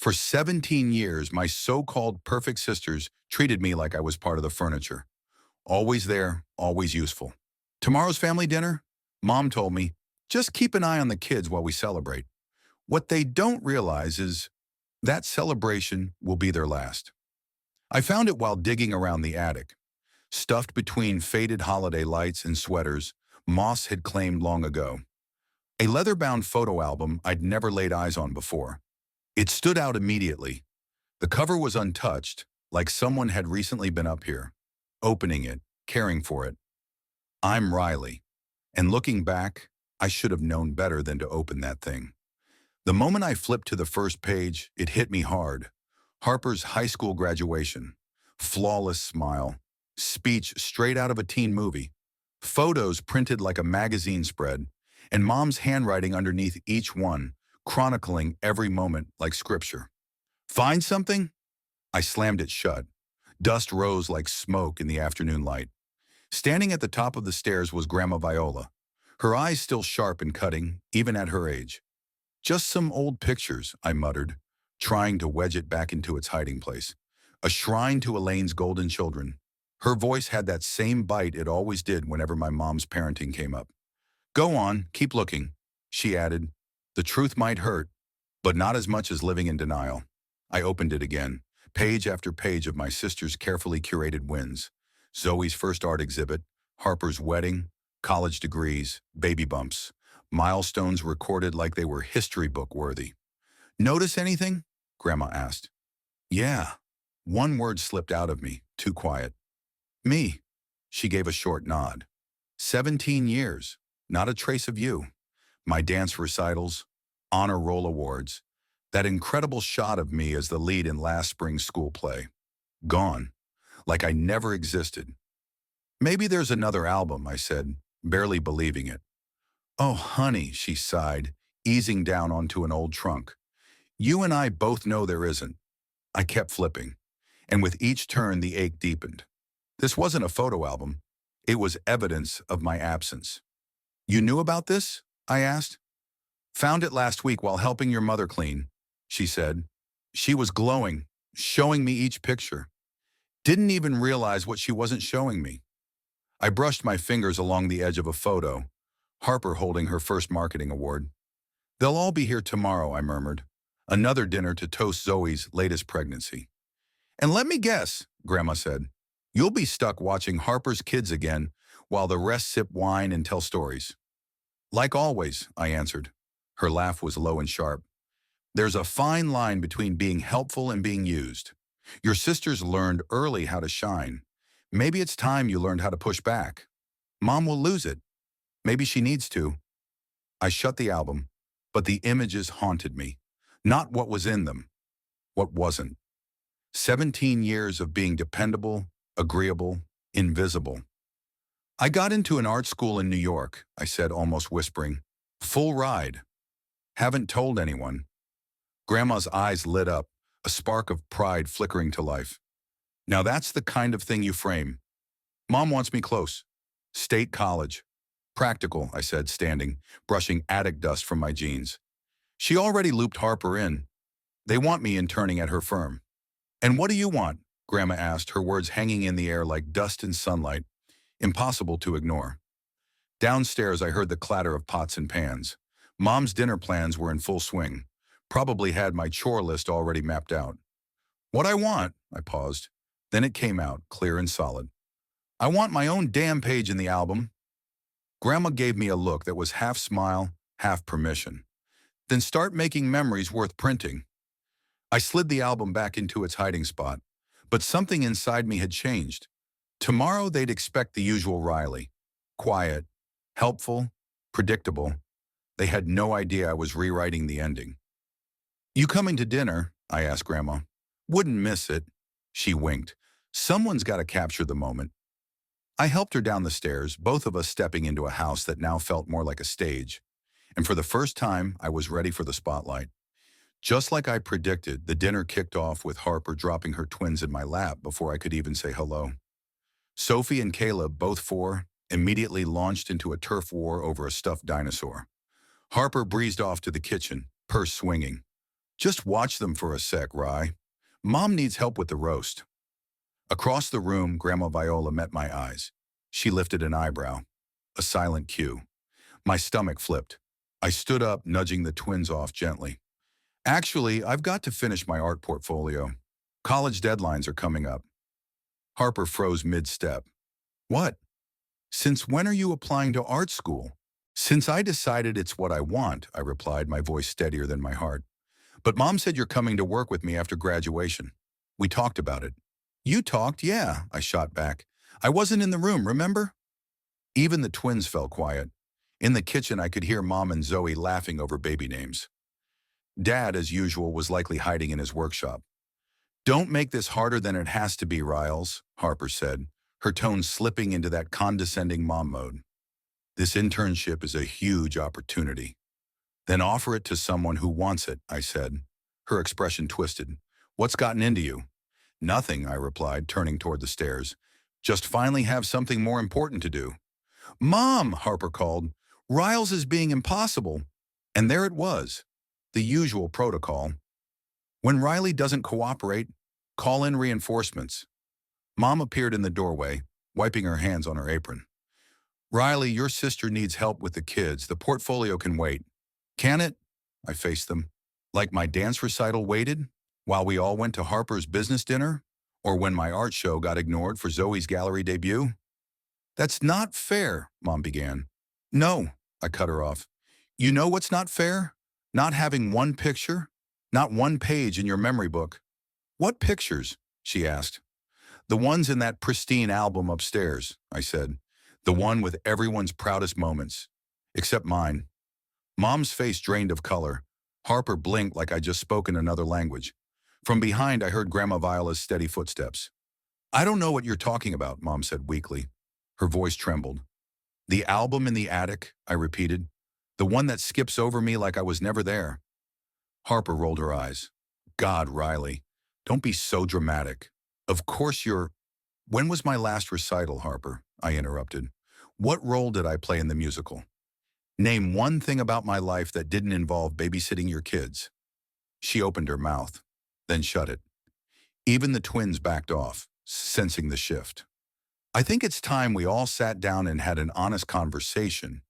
For 17 years, my so-called perfect sisters treated me like I was part of the furniture. Always there, always useful. Tomorrow's family dinner? Mom told me, just keep an eye on the kids while we celebrate. What they don't realize is that celebration will be their last. I found it while digging around the attic. Stuffed between faded holiday lights and sweaters moss had claimed long ago. A leather-bound photo album I'd never laid eyes on before. It stood out immediately. The cover was untouched, like someone had recently been up here, opening it, caring for it. I'm Riley, and looking back, I should have known better than to open that thing. The moment I flipped to the first page, it hit me hard. Harper's high school graduation. Flawless smile. Speech straight out of a teen movie. Photos printed like a magazine spread, and Mom's handwriting underneath each one, chronicling every moment like scripture. Find something? I slammed it shut. Dust rose like smoke in the afternoon light. Standing at the top of the stairs was Grandma Viola, her eyes still sharp and cutting, even at her age. Just some old pictures, I muttered, trying to wedge it back into its hiding place. A shrine to Elaine's golden children. Her voice had that same bite it always did whenever my mom's parenting came up. Go on, keep looking, she added. The truth might hurt, but not as much as living in denial. I opened it again, page after page of my sister's carefully curated wins. Zoe's first art exhibit, Harper's wedding, college degrees, baby bumps, milestones recorded like they were history book worthy. Notice anything? Grandma asked. Yeah. One word slipped out of me, too quiet. Me. She gave a short nod. 17 years, not a trace of you. My dance recitals, honor roll awards, that incredible shot of me as the lead in last spring's school play. Gone, like I never existed. Maybe there's another album, I said, barely believing it. Oh, honey, she sighed, easing down onto an old trunk. You and I both know there isn't. I kept flipping, and with each turn the ache deepened. This wasn't a photo album. It was evidence of my absence. You knew about this? I asked. Found it last week while helping your mother clean, she said. She was glowing, showing me each picture. Didn't even realize what she wasn't showing me. I brushed my fingers along the edge of a photo, Harper holding her first marketing award. They'll all be here tomorrow, I murmured. Another dinner to toast Zoe's latest pregnancy. And let me guess, Grandma said, you'll be stuck watching Harper's Kids again while the rest sip wine and tell stories. Like always, I answered. Her laugh was low and sharp. There's a fine line between being helpful and being used. Your sisters learned early how to shine. Maybe it's time you learned how to push back. Mom will lose it. Maybe she needs to. I shut the album, but the images haunted me. Not what was in them, what wasn't. 17 years of being dependable, agreeable, invisible. I got into an art school in New York, I said, almost whispering. Full ride. Haven't told anyone. Grandma's eyes lit up, a spark of pride flickering to life. Now that's the kind of thing you frame. Mom wants me close. State college. Practical, I said, standing, brushing attic dust from my jeans. She already looped Harper in. They want me interning at her firm. And what do you want? Grandma asked, her words hanging in the air like dust in sunlight, impossible to ignore. Downstairs, I heard the clatter of pots and pans. Mom's dinner plans were in full swing. Probably had my chore list already mapped out. What I want, I paused. Then it came out, clear and solid. I want my own damn page in the album. Grandma gave me a look that was half smile, half permission. Then start making memories worth printing. I slid the album back into its hiding spot, but something inside me had changed. Tomorrow they'd expect the usual Riley. Quiet, helpful, predictable. They had no idea I was rewriting the ending. You coming to dinner? I asked Grandma. Wouldn't miss it. She winked. Someone's got to capture the moment. I helped her down the stairs, both of us stepping into a house that now felt more like a stage. And for the first time, I was ready for the spotlight. Just like I predicted, the dinner kicked off with Harper dropping her twins in my lap before I could even say hello. Sophie and Caleb, both 4, immediately launched into a turf war over a stuffed dinosaur. Harper breezed off to the kitchen, purse swinging. Just watch them for a sec, Rye. Mom needs help with the roast. Across the room, Grandma Viola met my eyes. She lifted an eyebrow. A silent cue. My stomach flipped. I stood up, nudging the twins off gently. Actually, I've got to finish my art portfolio. College deadlines are coming up. Harper froze mid-step. What? Since when are you applying to art school? Since I decided it's what I want, I replied, my voice steadier than my heart. But Mom said you're coming to work with me after graduation. We talked about it. You talked, yeah, I shot back. I wasn't in the room, remember? Even the twins fell quiet. In the kitchen, I could hear Mom and Zoe laughing over baby names. Dad, as usual, was likely hiding in his workshop. Don't make this harder than it has to be, Riles, Harper said, her tone slipping into that condescending mom mode. This internship is a huge opportunity. Then offer it to someone who wants it, I said. Her expression twisted. What's gotten into you? Nothing, I replied, turning toward the stairs. Just finally have something more important to do. Mom, Harper called. Riles is being impossible. And there it was. The usual protocol. When Riley doesn't cooperate, call in reinforcements. Mom appeared in the doorway, wiping her hands on her apron. Riley, your sister needs help with the kids. The portfolio can wait. Can it? I faced them. Like my dance recital waited, while we all went to Harper's business dinner, or when my art show got ignored for Zoe's gallery debut? That's not fair, Mom began. No, I cut her off. You know what's not fair? Not having one picture, not one page in your memory book. What pictures? She asked. The ones in that pristine album upstairs, I said. The one with everyone's proudest moments. Except mine. Mom's face drained of color. Harper blinked like I'd just spoken another language. From behind, I heard Grandma Viola's steady footsteps. I don't know what you're talking about, Mom said weakly. Her voice trembled. The album in the attic, I repeated. The one that skips over me like I was never there. Harper rolled her eyes. God, Riley, don't be so dramatic. Of course you're... When was my last recital, Harper? I interrupted. What role did I play in the musical? Name one thing about my life that didn't involve babysitting your kids. She opened her mouth, then shut it. Even the twins backed off, sensing the shift. I think it's time we all sat down and had an honest conversation,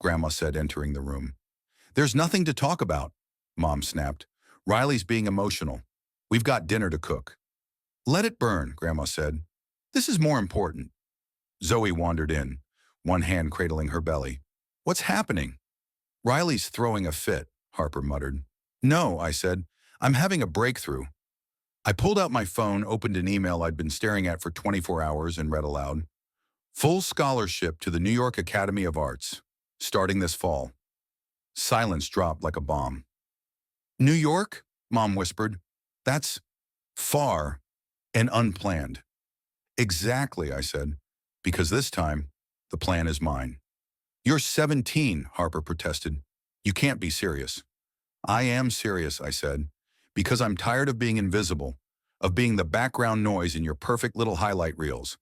Grandma said, entering the room. There's nothing to talk about, Mom snapped. Riley's being emotional. We've got dinner to cook. Let it burn, Grandma said. This is more important. Zoe wandered in, one hand cradling her belly. What's happening? Riley's throwing a fit, Harper muttered. No, I said. I'm having a breakthrough. I pulled out my phone, opened an email I'd been staring at for 24 hours, and read aloud. Full scholarship to the New York Academy of Arts, starting this fall. Silence dropped like a bomb. New York? Mom whispered. That's far and unplanned. Exactly, I said, because this time, the plan is mine. You're 17, Harper protested. You can't be serious. I am serious, I said, because I'm tired of being invisible, of being the background noise in your perfect little highlight reels.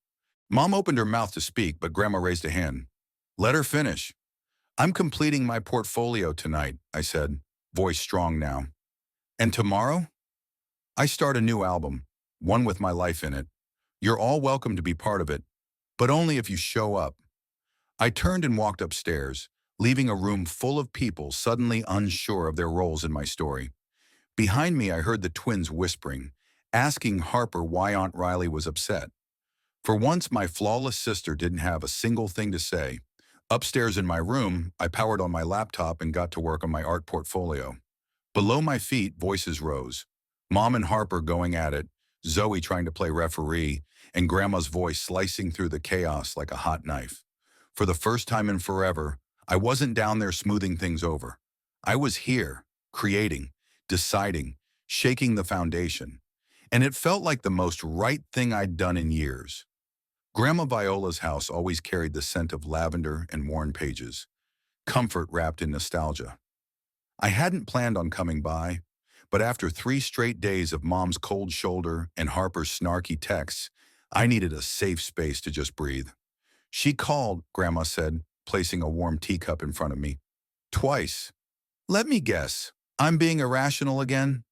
Mom opened her mouth to speak, but Grandma raised a hand. Let her finish. I'm completing my portfolio tonight, I said, voice strong now. And tomorrow? I start a new album, one with my life in it. You're all welcome to be part of it, but only if you show up. I turned and walked upstairs, leaving a room full of people suddenly unsure of their roles in my story. Behind me, I heard the twins whispering, asking Harper why Aunt Riley was upset. For once, my flawless sister didn't have a single thing to say. Upstairs in my room, I powered on my laptop and got to work on my art portfolio. Below my feet, voices rose. Mom and Harper going at it, Zoe trying to play referee, and Grandma's voice slicing through the chaos like a hot knife. For the first time in forever, I wasn't down there smoothing things over. I was here, creating, deciding, shaking the foundation. And it felt like the most right thing I'd done in years. Grandma Viola's house always carried the scent of lavender and worn pages, comfort wrapped in nostalgia. I hadn't planned on coming by, but after 3 straight days of Mom's cold shoulder and Harper's snarky texts, I needed a safe space to just breathe. She called, Grandma said, placing a warm teacup in front of me. Twice. Let me guess. I'm being irrational again?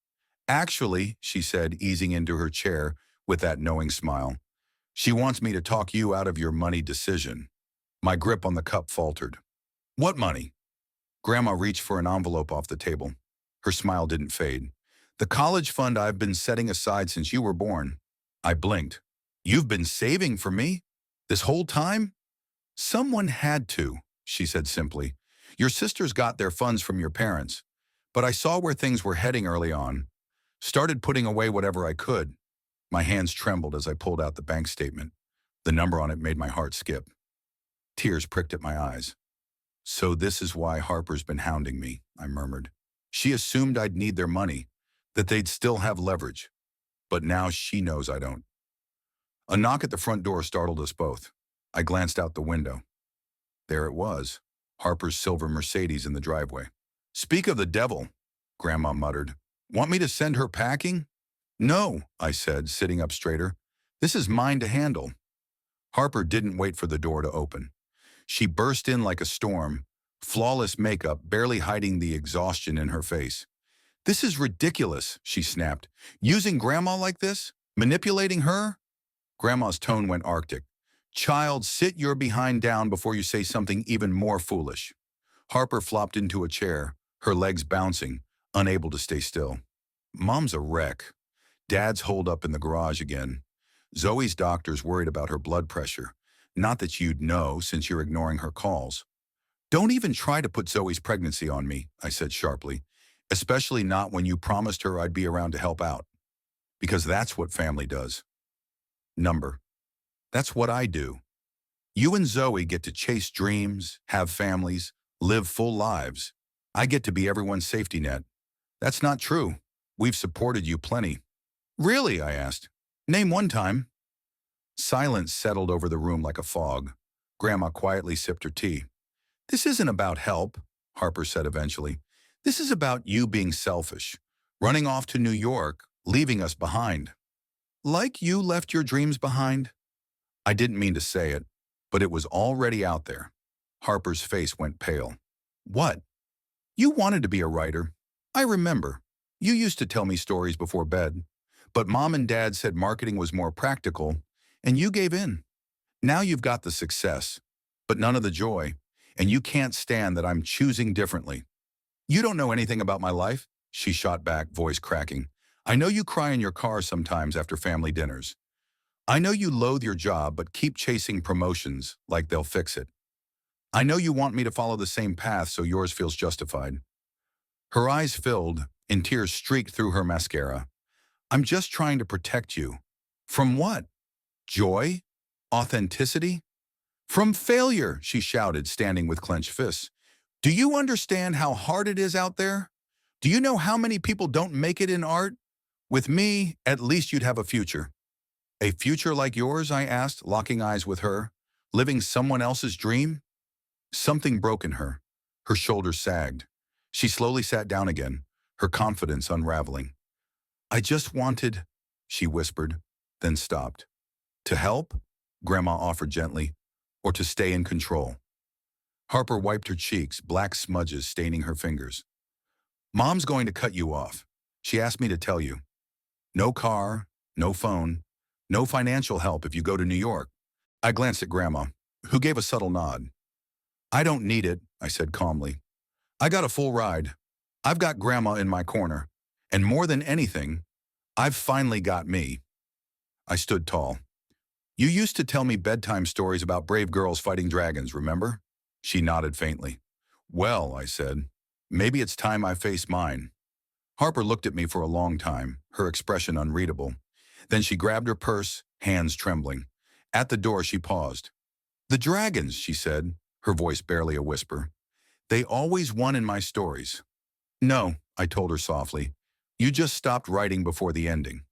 Actually, she said, easing into her chair with that knowing smile, she wants me to talk you out of your money decision. My grip on the cup faltered. What money? Grandma reached for an envelope off the table. Her smile didn't fade. The college fund I've been setting aside since you were born. I blinked. You've been saving for me? This whole time? Someone had to, she said simply. Your sisters got their funds from your parents. But I saw where things were heading early on. Started putting away whatever I could. My hands trembled as I pulled out the bank statement. The number on it made my heart skip. Tears pricked at my eyes. So this is why Harper's been hounding me, I murmured. She assumed I'd need their money, that they'd still have leverage. But now she knows I don't. A knock at the front door startled us both. I glanced out the window. There it was, Harper's silver Mercedes in the driveway. Speak of the devil, Grandma muttered. Want me to send her packing? No, I said, sitting up straighter. This is mine to handle. Harper didn't wait for the door to open. She burst in like a storm, flawless makeup barely hiding the exhaustion in her face. This is ridiculous, she snapped. Using Grandma like this? Manipulating her? Grandma's tone went arctic. Child, sit your behind down before you say something even more foolish. Harper flopped into a chair, her legs bouncing, unable to stay still. Mom's a wreck. Dad's holed up in the garage again. Zoe's doctor's worried about her blood pressure. Not that you'd know, since you're ignoring her calls. Don't even try to put Zoe's pregnancy on me, I said sharply. Especially not when you promised her I'd be around to help out. Because that's what family does. Number. That's what I do. You and Zoe get to chase dreams, have families, live full lives. I get to be everyone's safety net. That's not true. We've supported you plenty. Really, I asked. Name one time. Silence settled over the room like a fog. Grandma quietly sipped her tea. This isn't about help, Harper said eventually. This is about you being selfish, running off to New York, leaving us behind. Like you left your dreams behind? I didn't mean to say it, but it was already out there. Harper's face went pale. What? You wanted to be a writer. I remember. You used to tell me stories before bed. But Mom and Dad said marketing was more practical, and you gave in. Now you've got the success, but none of the joy, and you can't stand that I'm choosing differently. You don't know anything about my life, she shot back, voice cracking. I know you cry in your car sometimes after family dinners. I know you loathe your job but keep chasing promotions like they'll fix it. I know you want me to follow the same path so yours feels justified. Her eyes filled, and tears streaked through her mascara. I'm just trying to protect you. From what? Joy? Authenticity? From failure, she shouted, standing with clenched fists. Do you understand how hard it is out there? Do you know how many people don't make it in art? With me, at least you'd have a future. A future like yours, I asked, locking eyes with her, living someone else's dream? Something broke in her. Her shoulders sagged. She slowly sat down again, her confidence unraveling. I just wanted, she whispered, then stopped. To help? Grandma offered gently, or to stay in control. Harper wiped her cheeks, black smudges staining her fingers. Mom's going to cut you off. She asked me to tell you. No car, no phone, no financial help if you go to New York. I glanced at Grandma, who gave a subtle nod. I don't need it, I said calmly. I got a full ride. I've got Grandma in my corner. And more than anything, I've finally got me. I stood tall. You used to tell me bedtime stories about brave girls fighting dragons, remember? She nodded faintly. Well, I said, maybe it's time I face mine. Harper looked at me for a long time, her expression unreadable. Then she grabbed her purse, hands trembling. At the door, she paused. The dragons, she said, her voice barely a whisper. They always won in my stories. No, I told her softly. You just stopped writing before the ending.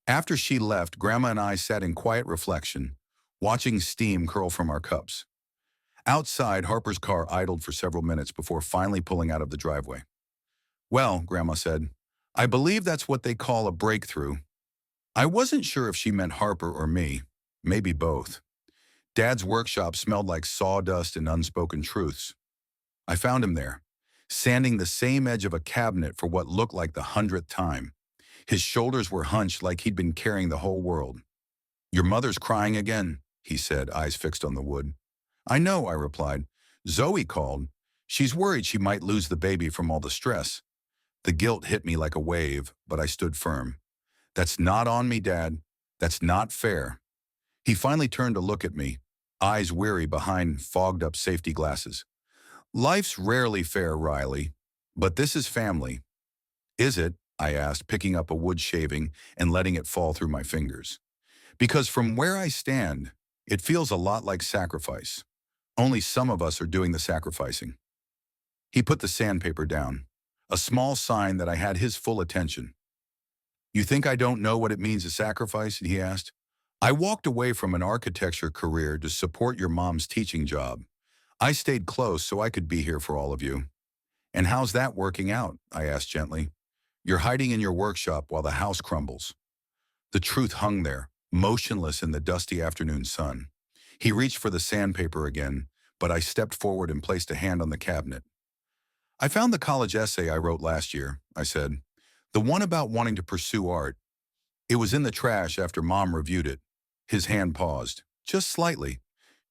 After she left, Grandma and I sat in quiet reflection, watching steam curl from our cups. Outside, Harper's car idled for several minutes before finally pulling out of the driveway. Well, Grandma said, I believe that's what they call a breakthrough. I wasn't sure if she meant Harper or me, maybe both. Dad's workshop smelled like sawdust and unspoken truths. I found him there, sanding the same edge of a cabinet for what looked like the 100th time. His shoulders were hunched like he'd been carrying the whole world. "Your mother's crying again," he said, eyes fixed on the wood. "I know," I replied. "Zoe called. She's worried she might lose the baby from all the stress." The guilt hit me like a wave, but I stood firm. "That's not on me, Dad. That's not fair." He finally turned to look at me, eyes weary behind fogged-up safety glasses. "Life's rarely fair, Riley, but this is family." "Is it?" I asked, picking up a wood shaving and letting it fall through my fingers. "Because from where I stand, it feels a lot like sacrifice. Only some of us are doing the sacrificing." He put the sandpaper down, a small sign that I had his full attention. "You think I don't know what it means to sacrifice?" he asked. "I walked away from an architecture career to support your mom's teaching job. I stayed close so I could be here for all of you." "And how's that working out?" I asked gently. "You're hiding in your workshop while the house crumbles." The truth hung there, motionless in the dusty afternoon sun. He reached for the sandpaper again, but I stepped forward and placed a hand on the cabinet. "I found the college essay I wrote last year," I said. "The one about wanting to pursue art. It was in the trash after Mom reviewed it." His hand paused, just slightly.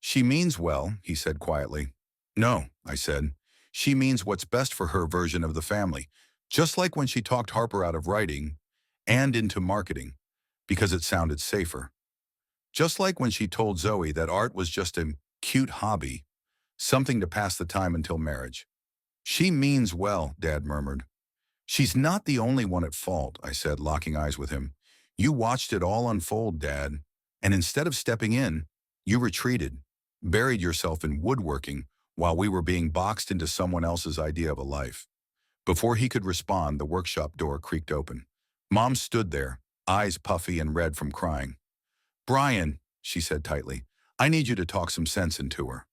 "She means well," he said quietly. "No," I said. "She means what's best for her version of the family, just like when she talked Harper out of writing and into marketing, because it sounded safer. Just like when she told Zoe that art was just a cute hobby, something to pass the time until marriage." "She means well," Dad murmured. "She's not the only one at fault," I said, locking eyes with him. "You watched it all unfold, Dad, and instead of stepping in, you retreated, buried yourself in woodworking while we were being boxed into someone else's idea of a life." Before he could respond, the workshop door creaked open. Mom stood there, eyes puffy and red from crying. "Brian," she said tightly, "I need you to talk some sense into her.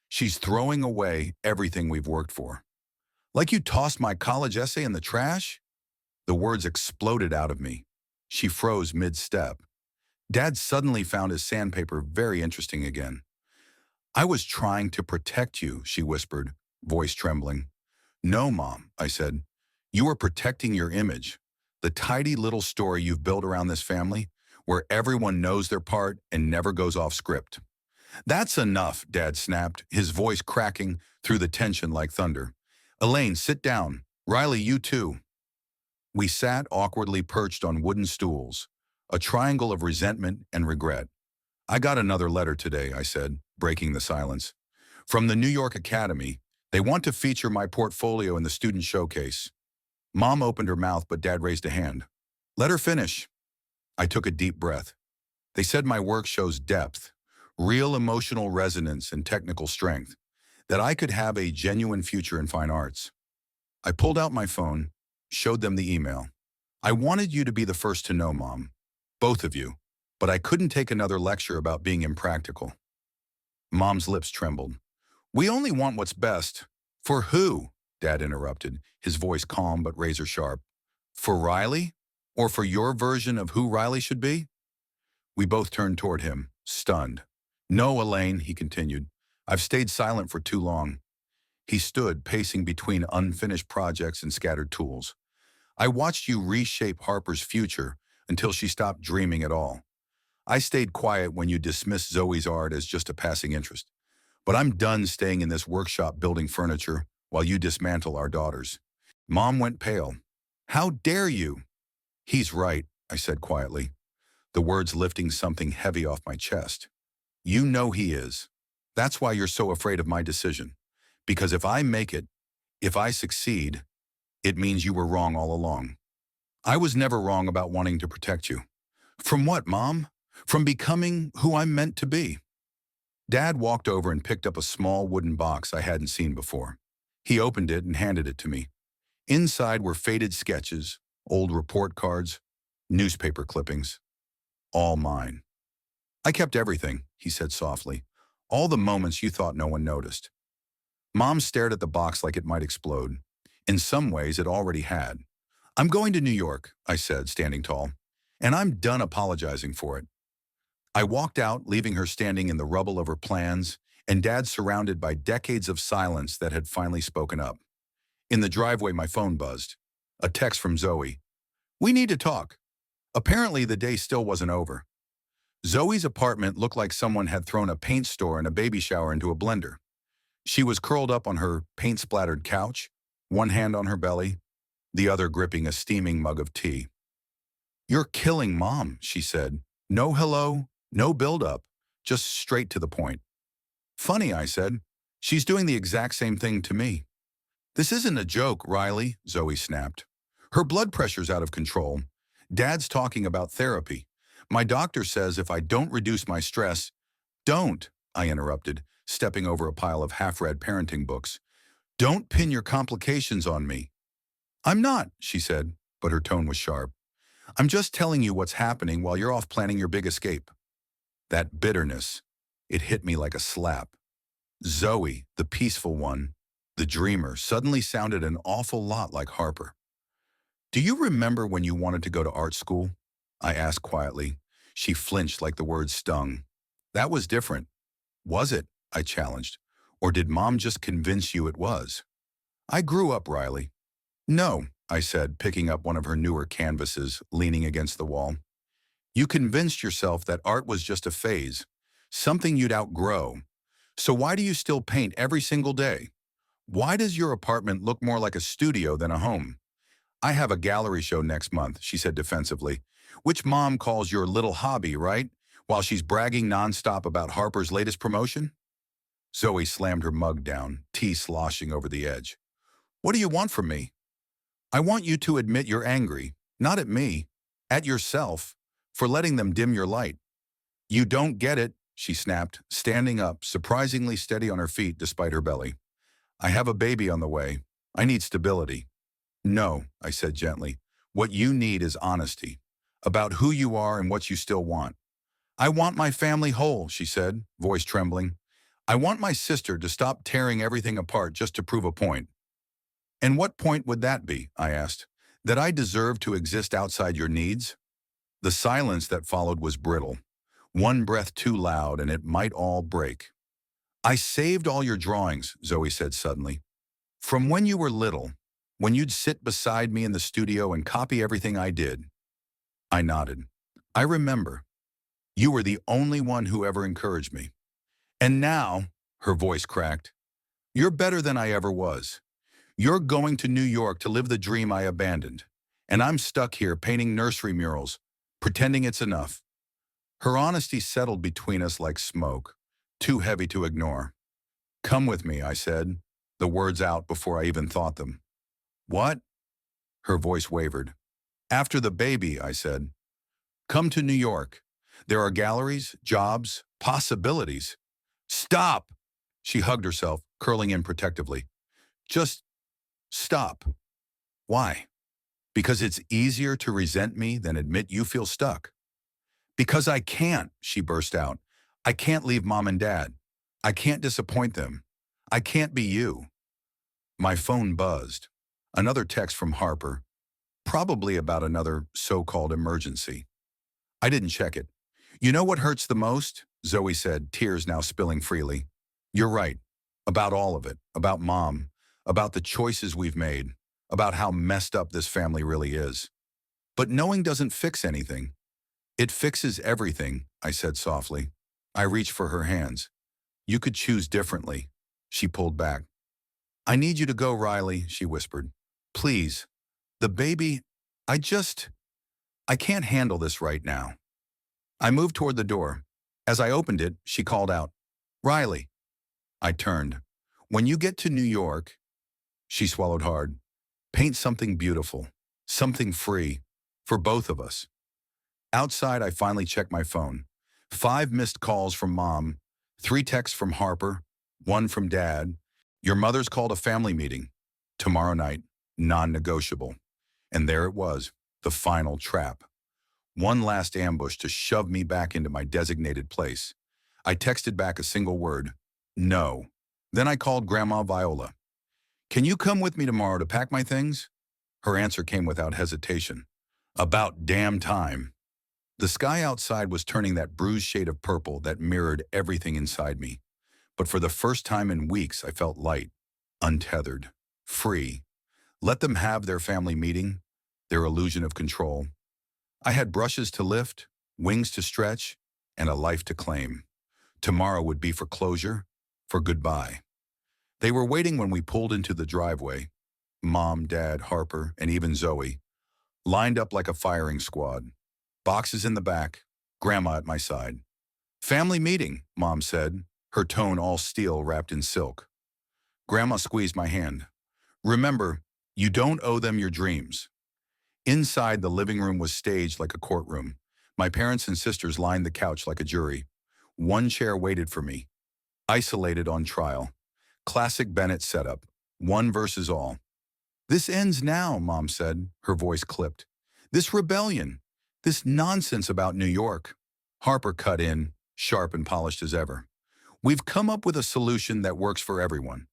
She's throwing away everything we've worked for." "Like you tossed my college essay in the trash?" The words exploded out of me. She froze mid-step. Dad suddenly found his sandpaper very interesting again. "I was trying to protect you," she whispered, voice trembling. "No, Mom," I said. "You are protecting your image, the tidy little story you've built around this family, where everyone knows their part and never goes off script." "That's enough," Dad snapped, his voice cracking through the tension like thunder. "Elaine, sit down. Riley, you too." We sat awkwardly perched on wooden stools, a triangle of resentment and regret. "I got another letter today," I said, breaking the silence. "From the New York Academy. They want to feature my portfolio in the student showcase." Mom opened her mouth, but Dad raised a hand. "Let her finish." I took a deep breath. "They said my work shows depth, real emotional resonance and technical strength, that I could have a genuine future in fine arts." I pulled out my phone, showed them the email. "I wanted you to be the first to know, Mom. Both of you. But I couldn't take another lecture about being impractical." Mom's lips trembled. "We only want what's best." "For who?" Dad interrupted, his voice calm but razor sharp. "For Riley? Or for your version of who Riley should be?" We both turned toward him, stunned. "No, Elaine," he continued. "I've stayed silent for too long." He stood, pacing between unfinished projects and scattered tools. "I watched you reshape Harper's future until she stopped dreaming at all. I stayed quiet when you dismissed Zoe's art as just a passing interest. But I'm done staying in this workshop building furniture while you dismantle our daughters." Mom went pale. "How dare you?" "He's right," I said quietly, the words lifting something heavy off my chest. "You know he is. That's why you're so afraid of my decision. Because if I make it, if I succeed, it means you were wrong all along. I was never wrong about wanting to protect you." "From what, Mom?" "From becoming who I'm meant to be." Dad walked over and picked up a small wooden box I hadn't seen before. He opened it and handed it to me. Inside were faded sketches, old report cards, newspaper clippings. All mine. "I kept everything," he said softly. "All the moments you thought no one noticed." Mom stared at the box like it might explode. In some ways, it already had. "I'm going to New York," I said, standing tall. "And I'm done apologizing for it." I walked out, leaving her standing in the rubble of her plans, and Dad surrounded by decades of silence that had finally spoken up. In the driveway, my phone buzzed. A text from Zoe. We need to talk. Apparently, the day still wasn't over. Zoe's apartment looked like someone had thrown a paint store and a baby shower into a blender. She was curled up on her paint-splattered couch, one hand on her belly, the other gripping a steaming mug of tea. "You're killing Mom," she said. "No hello, no build-up, just straight to the point." "Funny," I said. "She's doing the exact same thing to me." "This isn't a joke, Riley," Zoe snapped. "Her blood pressure's out of control. Dad's talking about therapy. My doctor says if I don't reduce my stress—" "Don't," I interrupted, stepping over a pile of half-read parenting books. "Don't pin your complications on me." "I'm not," she said, but her tone was sharp. "I'm just telling you what's happening while you're off planning your big escape." That bitterness, it hit me like a slap. Zoe, the peaceful one, the dreamer, suddenly sounded an awful lot like Harper. "Do you remember when you wanted to go to art school?" I asked quietly. She flinched like the words stung. "That was different." "Was it?" I challenged. "Or did Mom just convince you it was?" "I grew up, Riley." "No," I said, picking up one of her newer canvases, leaning against the wall. "You convinced yourself that art was just a phase, something you'd outgrow. So why do you still paint every single day? Why does your apartment look more like a studio than a home?" "I have a gallery show next month," she said defensively, "which Mom calls your little hobby, right? While she's bragging nonstop about Harper's latest promotion." Zoe slammed her mug down, tea sloshing over the edge. "What do you want from me?" "I want you to admit you're angry, not at me, at yourself, for letting them dim your light." "You don't get it," she snapped, standing up, surprisingly steady on her feet despite her belly. "I have a baby on the way. I need stability." "No," I said gently. "What you need is honesty, about who you are and what you still want." "I want my family whole," she said, voice trembling. "I want my sister to stop tearing everything apart just to prove a point." "And what point would that be?" I asked. "That I deserve to exist outside your needs?" The silence that followed was brittle. One breath too loud and it might all break. "I saved all your drawings," Zoe said suddenly. "From when you were little, when you'd sit beside me in the studio and copy everything I did." I nodded. "I remember. You were the only one who ever encouraged me. And now," her voice cracked, "you're better than I ever was. You're going to New York to live the dream I abandoned. And I'm stuck here painting nursery murals, pretending it's enough." Her honesty settled between us like smoke, too heavy to ignore. "Come with me," I said, the words out before I even thought them. "What?" Her voice wavered. "After the baby," I said. "Come to New York. There are galleries, jobs, possibilities." "Stop!" She hugged herself, curling in protectively. "Just stop." "Why?" "Because it's easier to resent me than admit you feel stuck." "Because I can't," she burst out. "I can't leave Mom and Dad. I can't disappoint them. I can't be you." My phone buzzed. Another text from Harper, probably about another so-called emergency. I didn't check it. "You know what hurts the most?" Zoe said, tears now spilling freely. "You're right. About all of it. About Mom. About the choices we've made. About how messed up this family really is. But knowing doesn't fix anything." "It fixes everything," I said softly. I reached for her hands. "You could choose differently." She pulled back. "I need you to go, Riley," she whispered. "Please. The baby, I just, I can't handle this right now." I moved toward the door. As I opened it, she called out, "Riley." I turned. "When you get to New York," she swallowed hard, "paint something beautiful, something free, for both of us." Outside, I finally checked my phone. 5 missed calls from Mom, 3 texts from Harper, 1 from Dad. "Your mother's called a family meeting. Tomorrow night, non-negotiable." And there it was, the final trap. One last ambush to shove me back into my designated place. I texted back a single word, "No." Then I called Grandma Viola. "Can you come with me tomorrow to pack my things?" Her answer came without hesitation. "About damn time." The sky outside was turning that bruised shade of purple that mirrored everything inside me. But for the first time in weeks, I felt light, untethered, free. Let them have their family meeting. their illusion of control. I had brushes to lift, wings to stretch, and a life to claim. Tomorrow would be for closure, for goodbye. They were waiting when we pulled into the driveway. Mom, Dad, Harper, and even Zoe, lined up like a firing squad. Boxes in the back, Grandma at my side. Family meeting, Mom said, her tone all steel wrapped in silk. Grandma squeezed my hand. Remember, you don't owe them your dreams. Inside, the living room was staged like a courtroom. My parents and sisters lined the couch like a jury. One chair waited for me, isolated on trial. Classic Bennett setup, one versus all. This ends now, Mom said, her voice clipped. This rebellion, this nonsense about New York. Harper cut in, sharp and polished as ever. We've come up with a solution that works for everyone.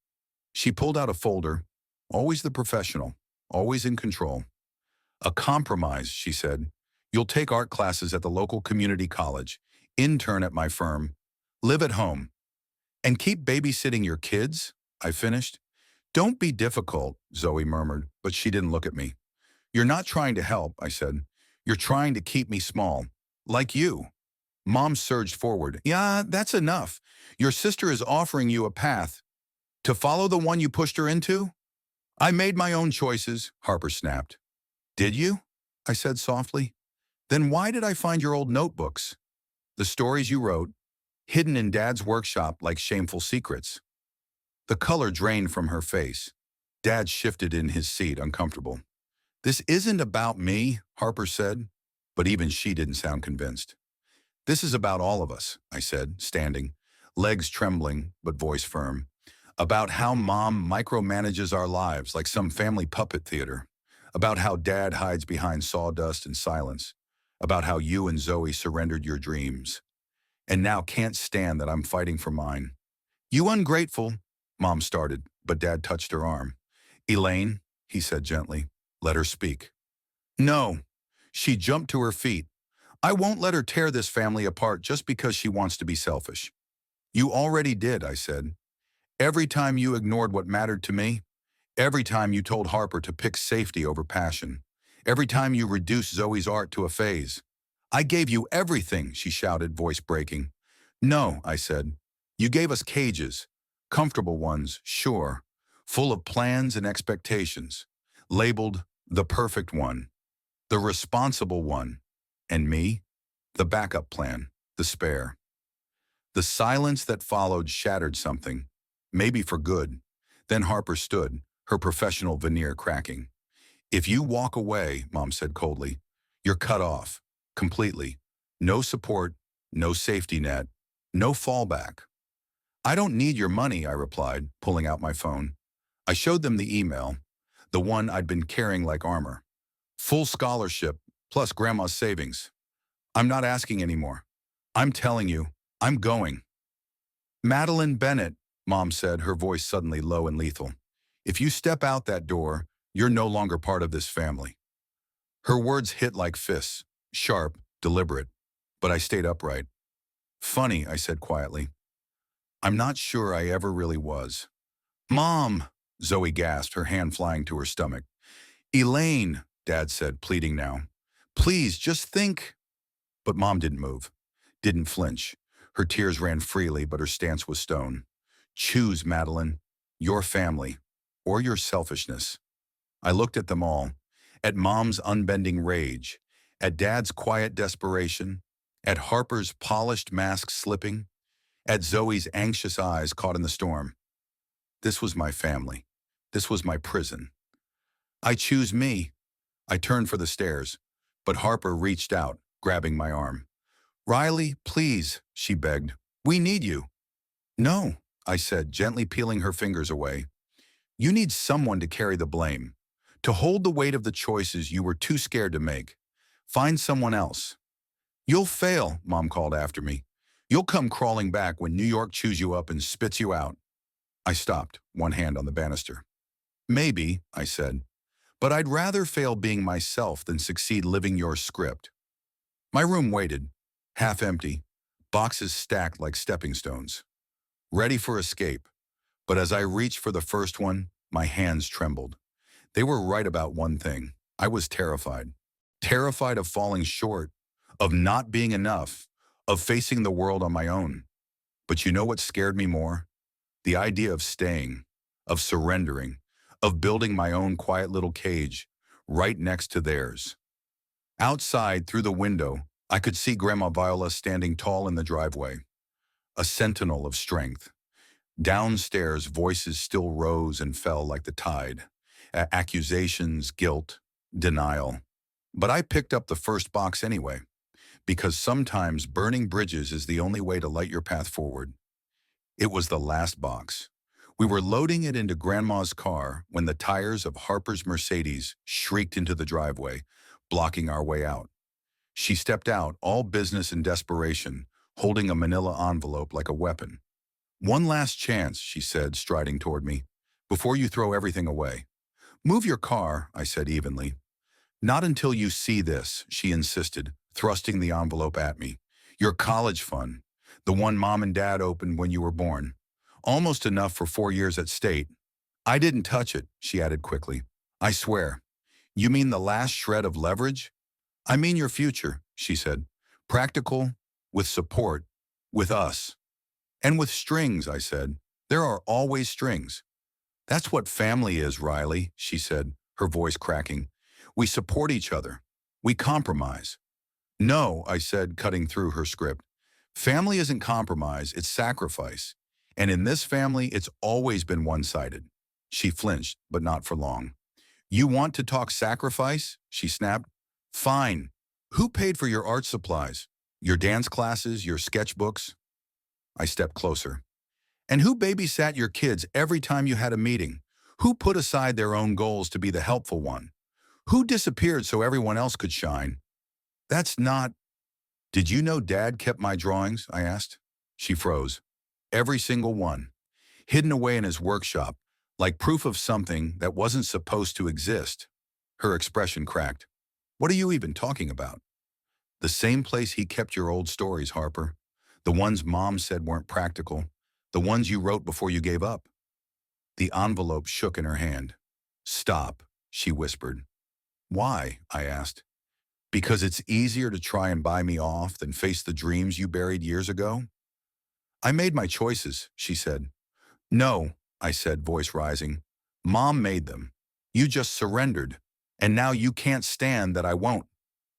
She pulled out a folder, always the professional, always in control. A compromise, she said. You'll take art classes at the local community college, intern at my firm, live at home, and keep babysitting your kids, I finished. Don't be difficult, Zoe murmured, but she didn't look at me. You're not trying to help, I said. You're trying to keep me small, like you. Mom surged forward. Yeah, that's enough. Your sister is offering you a path. To follow the one you pushed her into? I made my own choices, Harper snapped. Did you? I said softly. Then why did I find your old notebooks? The stories you wrote, hidden in Dad's workshop like shameful secrets. The color drained from her face. Dad shifted in his seat, uncomfortable. This isn't about me, Harper said, but even she didn't sound convinced. This is about all of us, I said, standing, legs trembling but voice firm. About how Mom micromanages our lives like some family puppet theater. About how Dad hides behind sawdust and silence. About how you and Zoe surrendered your dreams. And now can't stand that I'm fighting for mine. You ungrateful, Mom started, but Dad touched her arm. Elaine, he said gently, let her speak. No. She jumped to her feet. I won't let her tear this family apart just because she wants to be selfish. You already did, I said. Every time you ignored what mattered to me, every time you told Harper to pick safety over passion, every time you reduced Zoe's art to a phase. I gave you everything, she shouted, voice breaking. No, I said. You gave us cages, comfortable ones, sure, full of plans and expectations, labeled the perfect one, the responsible one, and me, the backup plan, the spare. The silence that followed shattered something, maybe for good. Then Harper stood, her professional veneer cracking. If you walk away, Mom said coldly, you're cut off, completely. No support, no safety net, no fallback. I don't need your money, I replied, pulling out my phone. I showed them the email, the one I'd been carrying like armor. Full scholarship, plus Grandma's savings. I'm not asking anymore. I'm telling you, I'm going. Madeline Bennett, Mom said, her voice suddenly low and lethal. If you step out that door, you're no longer part of this family. Her words hit like fists, sharp, deliberate, but I stayed upright. Funny, I said quietly. I'm not sure I ever really was. Mom, Zoe gasped, her hand flying to her stomach. Elaine, Dad said, pleading now. Please, just think. But Mom didn't move, didn't flinch. Her tears ran freely, but her stance was stone. Choose, Madeline, your family, or your selfishness. I looked at them all, at Mom's unbending rage, at Dad's quiet desperation, at Harper's polished mask slipping, at Zoe's anxious eyes caught in the storm. This was my family. This was my prison. I choose me. I turned for the stairs, but Harper reached out, grabbing my arm. Riley, please, she begged. We need you. No, I said, gently peeling her fingers away. You need someone to carry the blame, to hold the weight of the choices you were too scared to make. Find someone else. You'll fail, Mom called after me. You'll come crawling back when New York chews you up and spits you out. I stopped, one hand on the banister. Maybe, I said, but I'd rather fail being myself than succeed living your script. My room waited, half empty, boxes stacked like stepping stones, ready for escape. But as I reached for the first one, my hands trembled. They were right about one thing. I was terrified. Terrified of falling short, of not being enough, of facing the world on my own. But you know what scared me more? The idea of staying, of surrendering, of building my own quiet little cage right next to theirs. Outside, through the window, I could see Grandma Viola standing tall in the driveway, a sentinel of strength. Downstairs, voices still rose and fell like the tide. Accusations, guilt, denial. But I picked up the first box anyway, because sometimes burning bridges is the only way to light your path forward. It was the last box. We were loading it into Grandma's car when the tires of Harper's Mercedes shrieked into the driveway, blocking our way out. She stepped out, all business and desperation, holding a manila envelope like a weapon. "One last chance," she said, striding toward me, "before you throw everything away." "Move your car," I said evenly. "Not until you see this," she insisted, thrusting the envelope at me. "Your college fund, the one Mom and Dad opened when you were born. Almost enough for 4 years at State." "I didn't touch it," she added quickly. "I swear." "You mean the last shred of leverage?" "I mean your future," she said. "Practical, with support, with us." "And with strings," I said. "There are always strings." "That's what family is, Riley," she said, her voice cracking. "We support each other. We compromise." "No," I said, cutting through her script. "Family isn't compromise, it's sacrifice. And in this family, it's always been one-sided." She flinched, but not for long. "You want to talk sacrifice?" she snapped. "Fine. Who paid for your art supplies? Your dance classes, your sketchbooks?" I stepped closer. "And who babysat your kids every time you had a meeting? Who put aside their own goals to be the helpful one? Who disappeared so everyone else could shine?" "That's not—" "Did you know Dad kept my drawings?" I asked. She froze. "Every single one. Hidden away in his workshop, like proof of something that wasn't supposed to exist." Her expression cracked. "What are you even talking about?" "The same place he kept your old stories, Harper. The ones Mom said weren't practical. The ones you wrote before you gave up." The envelope shook in her hand. "Stop," she whispered. "Why?" I asked. "Because it's easier to try and buy me off than face the dreams you buried years ago." "I made my choices," she said. "No," I said, voice rising. "Mom made them. You just surrendered. And now you can't stand that I won't."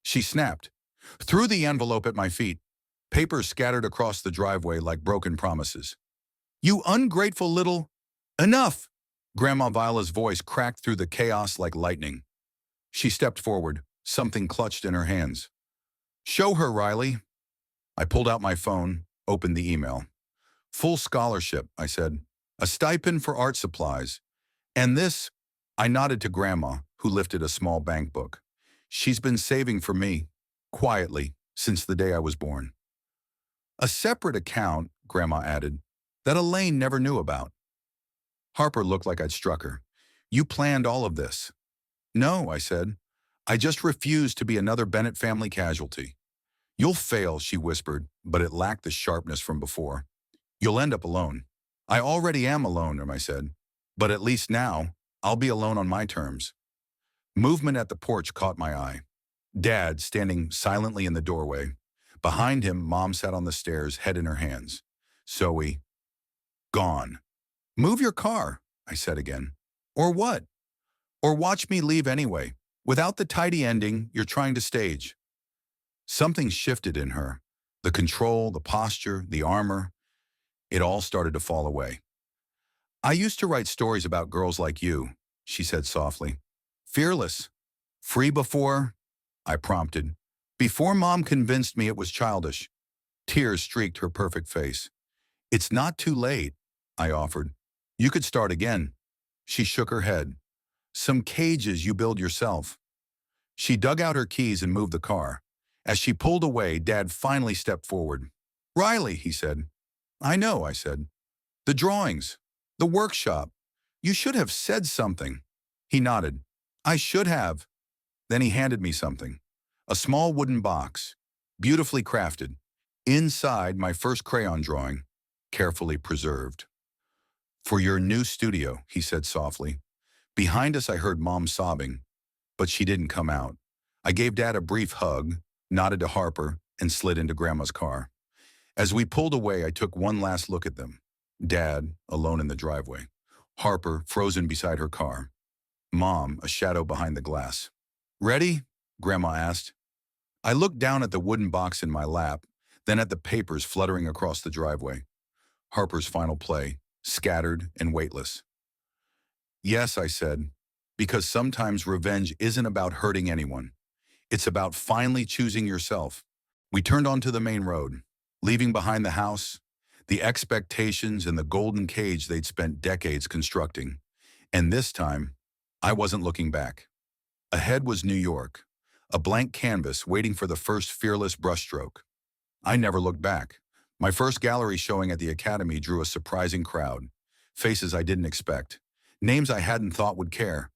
She snapped, threw the envelope at my feet. Papers scattered across the driveway like broken promises. "You ungrateful little—" "Enough!" Grandma Viola's voice cracked through the chaos like lightning. She stepped forward, something clutched in her hands. "Show her, Riley." I pulled out my phone, opened the email. "Full scholarship," I said. "A stipend for art supplies. And this—" I nodded to Grandma, who lifted a small bank book. "She's been saving for me, quietly, since the day I was born." "A separate account," Grandma added, "that Elaine never knew about." Harper looked like I'd struck her. "You planned all of this." "No," I said. "I just refused to be another Bennett family casualty." "You'll fail," she whispered, but it lacked the sharpness from before. "You'll end up alone." "I already am alone," I said. "But at least now, I'll be alone on my terms." Movement at the porch caught my eye. Dad, standing silently in the doorway. Behind him, Mom sat on the stairs, head in her hands. Zoe, gone. "Move your car," I said again. "Or what?" "Or watch me leave anyway, without the tidy ending you're trying to stage." Something shifted in her. The control, the posture, the armor. It all started to fall away. "I used to write stories about girls like you," she said softly. "Fearless. Free before—" I prompted. "Before Mom convinced me it was childish." Tears streaked her perfect face. "It's not too late," I offered. "You could start again." She shook her head. "Some cages you build yourself." She dug out her keys and moved the car. As she pulled away, Dad finally stepped forward. "Riley," he said. "I know," I said. "The drawings. The workshop. You should have said something." He nodded. "I should have." Then he handed me something. A small wooden box, beautifully crafted. Inside, my first crayon drawing, carefully preserved. "For your new studio," he said softly. Behind us, I heard Mom sobbing. but she didn't come out. I gave Dad a brief hug, nodded to Harper, and slid into Grandma's car. As we pulled away, I took one last look at them. Dad, alone in the driveway. Harper, frozen beside her car. Mom, a shadow behind the glass. "Ready?" Grandma asked. I looked down at the wooden box in my lap, then at the papers fluttering across the driveway. Harper's final play, scattered and weightless. "Yes," I said, "because sometimes revenge isn't about hurting anyone. It's about finally choosing yourself." We turned onto the main road, leaving behind the house, the expectations and the golden cage they'd spent decades constructing. And this time, I wasn't looking back. Ahead was New York, a blank canvas waiting for the first fearless brushstroke. I never looked back. My first gallery showing at the Academy drew a surprising crowd, faces I didn't expect, names I hadn't thought would care.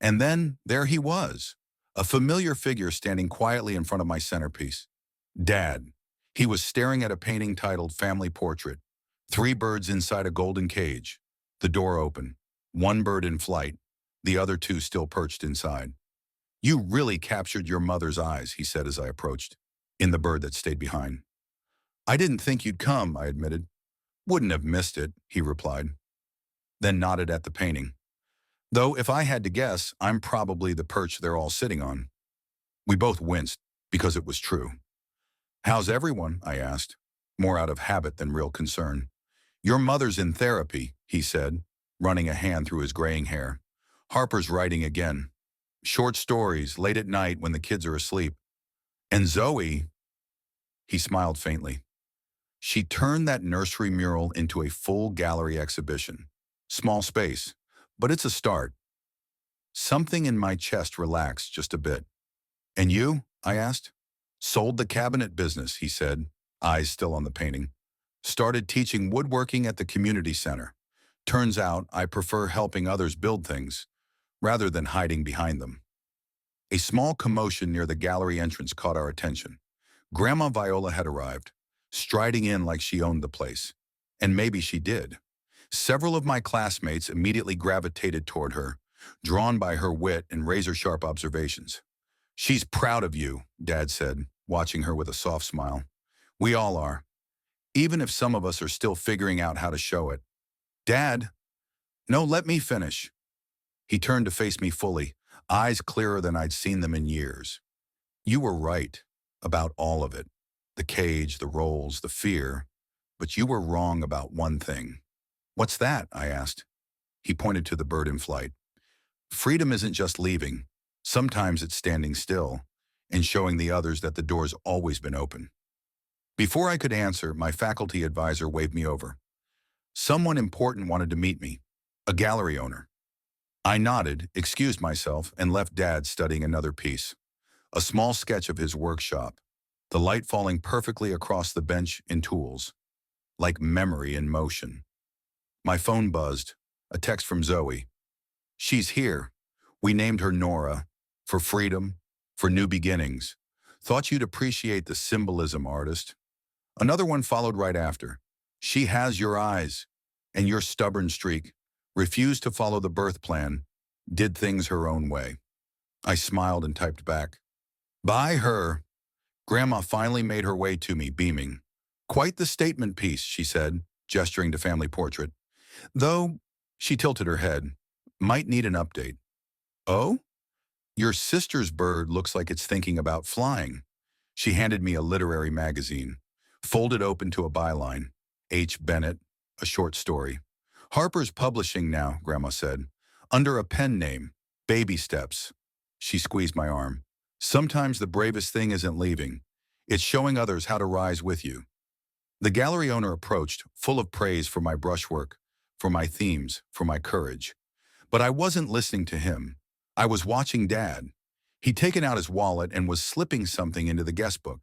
And then there he was, a familiar figure standing quietly in front of my centerpiece. Dad. He was staring at a painting titled Family Portrait. 3 birds inside a golden cage. The door open. 1 bird in flight. The other 2 still perched inside. "You really captured your mother's eyes," he said as I approached, in the bird that stayed behind. "I didn't think you'd come," I admitted. "Wouldn't have missed it," he replied, then nodded at the painting. "Though if I had to guess, I'm probably the perch they're all sitting on." We both winced, because it was true. "How's everyone?" I asked, more out of habit than real concern. "Your mother's in therapy," he said, running a hand through his graying hair. "Harper's writing again. Short stories, late at night when the kids are asleep. And Zoe," he smiled faintly. "She turned that nursery mural into a full gallery exhibition. Small space, but it's a start." Something in my chest relaxed just a bit. "And you?" I asked. "Sold the cabinet business," he said, eyes still on the painting. "Started teaching woodworking at the community center. Turns out I prefer helping others build things, rather than hiding behind them." A small commotion near the gallery entrance caught our attention. Grandma Viola had arrived, striding in like she owned the place. And maybe she did. Several of my classmates immediately gravitated toward her, drawn by her wit and razor-sharp observations. "She's proud of you," Dad said, watching her with a soft smile. "We all are, even if some of us are still figuring out how to show it." "Dad." "No, let me finish." He turned to face me fully, eyes clearer than I'd seen them in years. "You were right about all of it. The cage, the roles, the fear. But you were wrong about one thing." "What's that?" I asked. He pointed to the bird in flight. "Freedom isn't just leaving. Sometimes it's standing still and showing the others that the door's always been open." Before I could answer, my faculty advisor waved me over. Someone important wanted to meet me, a gallery owner. I nodded, excused myself, and left Dad studying another piece. A small sketch of his workshop, the light falling perfectly across the bench and tools, like memory in motion. My phone buzzed, a text from Zoe. "She's here. We named her Nora, for freedom, for new beginnings. Thought you'd appreciate the symbolism, artist." Another one followed right after. "She has your eyes, and your stubborn streak. Refused to follow the birth plan. Did things her own way." I smiled and typed back, "By her." Grandma finally made her way to me, beaming. "Quite the statement piece," she said, gesturing to Family Portrait. "Though," she tilted her head, "might need an update." "Oh? Your sister's bird looks like it's thinking about flying." She handed me a literary magazine, folded open to a byline. H. Bennett, a short story. "Harper's publishing now," Grandma said. "Under a pen name, Baby Steps." She squeezed my arm. "Sometimes the bravest thing isn't leaving. It's showing others how to rise with you." The gallery owner approached, full of praise for my brushwork, for my themes, for my courage. But I wasn't listening to him. I was watching Dad. He'd taken out his wallet and was slipping something into the guest book.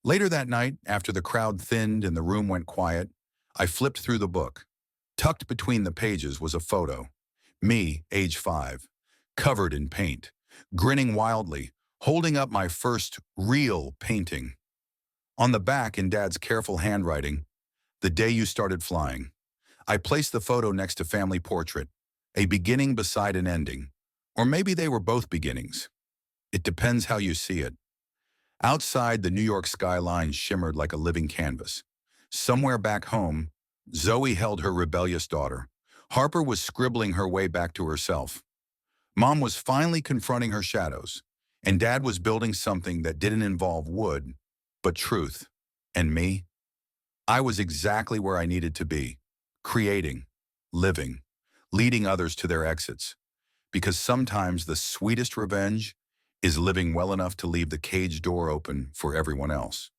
Later that night, after the crowd thinned and the room went quiet, I flipped through the book. Tucked between the pages was a photo. Me, age 5, covered in paint, grinning wildly, holding up my first real painting. On the back, in Dad's careful handwriting, "The day you started flying." I placed the photo next to Family Portrait, a beginning beside an ending, Or maybe they were both beginnings. It depends how you see it. Outside, the New York skyline shimmered like a living canvas. Somewhere back home, Zoe held her rebellious daughter. Harper was scribbling her way back to herself. Mom was finally confronting her shadows, and Dad was building something that didn't involve wood, but truth. And me? I was exactly where I needed to be, creating, living, leading others to their exits. Because sometimes the sweetest revenge is living well enough to leave the cage door open for everyone else.